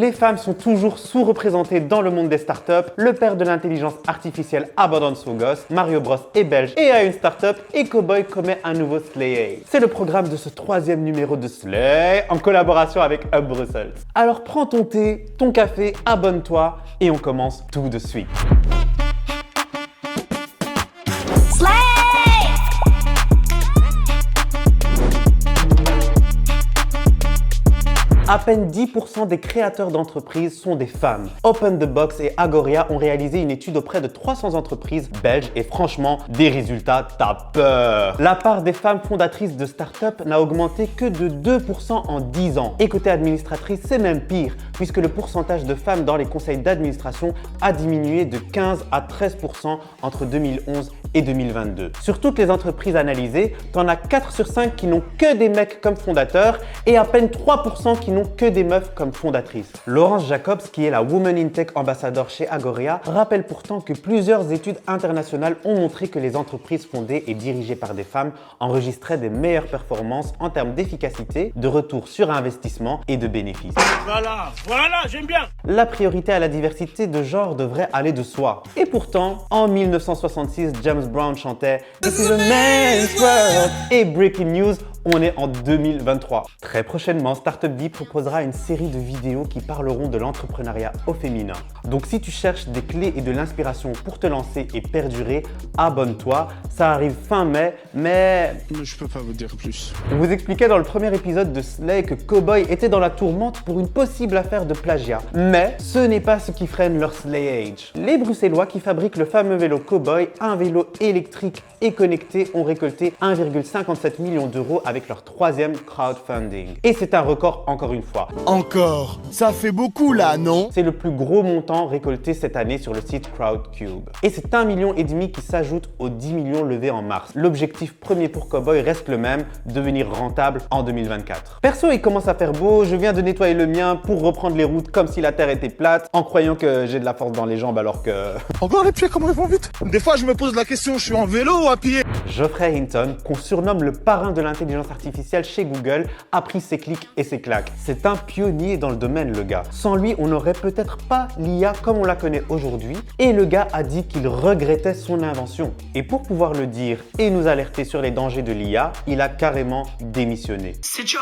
les femmes sont toujours sous-représentées dans le monde des startups. Le père de l'intelligence artificielle abandonne son gosse, Mario Bros est belge et a une startup, et Cowboy commet un nouveau Slay. C'est le programme de ce 3e numéro de Slay en collaboration avec Hub Brussels. Alors prends ton thé, ton café, abonne-toi et on commence tout de suite. À peine 10% des créateurs d'entreprises sont des femmes. Open the Box et Agoria ont réalisé une étude auprès de 300 entreprises belges et franchement, des résultats, t'as peur. La part des femmes fondatrices de start-up n'a augmenté que de 2% en 10 ans. Et côté administratrice, c'est même pire, puisque le pourcentage de femmes dans les conseils d'administration a diminué de 15 à 13% entre 2011 et 2022. Sur toutes les entreprises analysées, t'en as 4 sur 5 qui n'ont que des mecs comme fondateurs et à peine 3% qui n'ont que des meufs comme fondatrices. Laurence Jacobs, qui est la Women in Tech ambassadeur chez Agoria, rappelle pourtant que plusieurs études internationales ont montré que les entreprises fondées et dirigées par des femmes enregistraient des meilleures performances en termes d'efficacité, de retour sur investissement et de bénéfices. Voilà, j'aime bien. La priorité à la diversité de genre devrait aller de soi. Et pourtant, en 1966, James Brown chantait This is a man's world et Breaking News, on est en 2023. Très prochainement, Startup Bee proposera une série de vidéos qui parleront de l'entrepreneuriat au féminin. Donc si tu cherches des clés et de l'inspiration pour te lancer et perdurer, abonne-toi. Ça arrive fin mai, mais... Je peux pas vous dire plus. On vous expliquait dans le premier épisode de Slay que Cowboy était dans la tourmente pour une possible affaire de plagiat. Mais ce n'est pas ce qui freine leur Slay Age. Les Bruxellois qui fabriquent le fameux vélo Cowboy, un vélo électrique et connecté, ont récolté 1,57 million d'euros avec leur 3e crowdfunding. Et c'est un record encore une fois. Encore? Ça fait beaucoup là, non? C'est le plus gros montant récolté cette année sur le site Crowdcube. Et c'est 1,5 million qui s'ajoute aux 10 millions levés en mars. L'objectif premier pour Cowboy reste le même, devenir rentable en 2024. Perso, il commence à faire beau, je viens de nettoyer le mien pour reprendre les routes comme si la terre était plate, en croyant que j'ai de la force dans les jambes alors que... Encore les pieds, comment ils vont vite? Des fois, je me pose la question, je suis en vélo ou à pied? Geoffrey Hinton, qu'on surnomme le parrain de l'intelligence artificielle chez Google, a pris ses clics et ses claques. C'est un pionnier dans le domaine, le gars. Sans lui, on n'aurait peut-être pas l'IA comme on la connaît aujourd'hui. Et le gars a dit qu'il regrettait son invention. Et pour pouvoir le dire et nous alerter sur les dangers de l'IA, il a carrément démissionné. C'est chaud.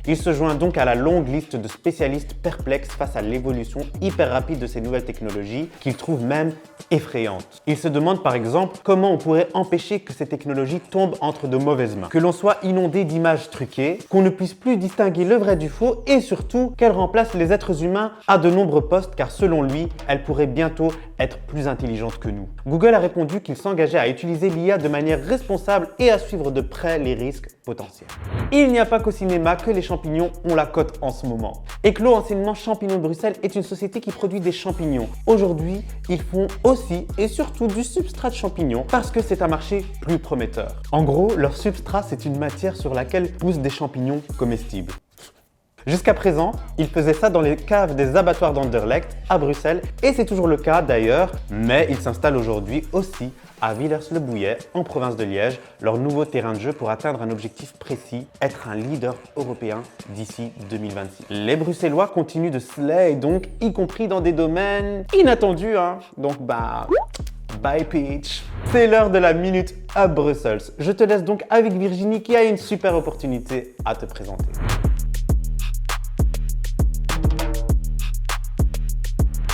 Il se joint donc à la longue liste de spécialistes perplexes face à l'évolution hyper rapide de ces nouvelles technologies qu'il trouve même effrayantes. Il se demande par exemple comment on pourrait empêcher que ces technologies tombent entre de mauvaises mains, que l'on soit inondé d'images truquées, qu'on ne puisse plus distinguer le vrai du faux et surtout qu'elles remplacent les êtres humains à de nombreux postes car selon lui, elles pourraient bientôt être plus intelligentes que nous. Google a répondu qu'il s'engageait à utiliser l'IA de manière responsable et à suivre de près les risques potentiels. Il n'y a pas qu'au cinéma que les champignons ont la cote en ce moment. Eclos Enseignement Champignons de Bruxelles est une société qui produit des champignons. Aujourd'hui, ils font aussi et surtout du substrat de champignons parce que c'est un marché plus prometteur. En gros, leur substrat, c'est une matière sur laquelle poussent des champignons comestibles. Jusqu'à présent, ils faisaient ça dans les caves des abattoirs d'Anderlecht à Bruxelles et c'est toujours le cas d'ailleurs, mais ils s'installent aujourd'hui aussi à Villers-le-Bouillet, en province de Liège, leur nouveau terrain de jeu pour atteindre un objectif précis, être un leader européen d'ici 2026. Les Bruxellois continuent de slay donc, y compris dans des domaines inattendus, hein. Donc bye Peach. C'est l'heure de la minute à Bruxelles. Je te laisse donc avec Virginie qui a une super opportunité à te présenter.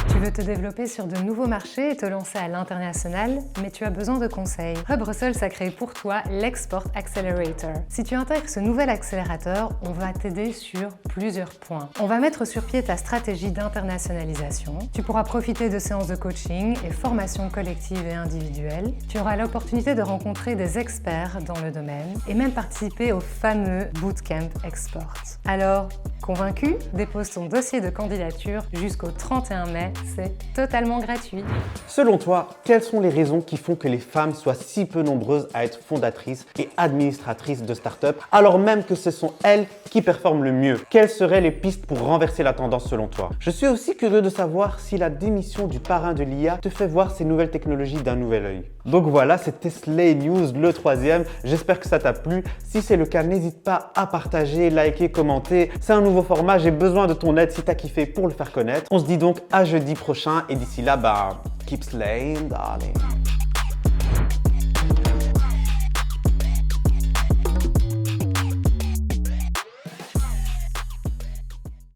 Tu veux te développer sur de nouveaux marchés et te lancer à l'international, mais tu as besoin de conseils. Hub Brussels a créé pour toi l'Export Accelerator. Si tu intègres ce nouvel accélérateur, on va t'aider sur plusieurs points. On va mettre sur pied ta stratégie d'internationalisation. Tu pourras profiter de séances de coaching et formations collectives et individuelles. Tu auras l'opportunité de rencontrer des experts dans le domaine et même participer au fameux Bootcamp Export. Alors, convaincu? Dépose ton dossier de candidature jusqu'au 31 mai c'est totalement gratuit. Selon toi, quelles sont les raisons qui font que les femmes soient si peu nombreuses à être fondatrices et administratrices de start-up, alors même que ce sont elles qui performent le mieux? Quelles seraient les pistes pour renverser la tendance selon toi? Je suis aussi curieux de savoir si la démission du parrain de l'IA te fait voir ces nouvelles technologies d'un nouvel œil. Donc voilà, c'était Slay News, le 3e. J'espère que ça t'a plu. Si c'est le cas, n'hésite pas à partager, liker, commenter. C'est un nouveau format, j'ai besoin de ton aide si t'as kiffé pour le faire connaître. On se dit donc à jeudi prochain et d'ici là, keep slaying, darling.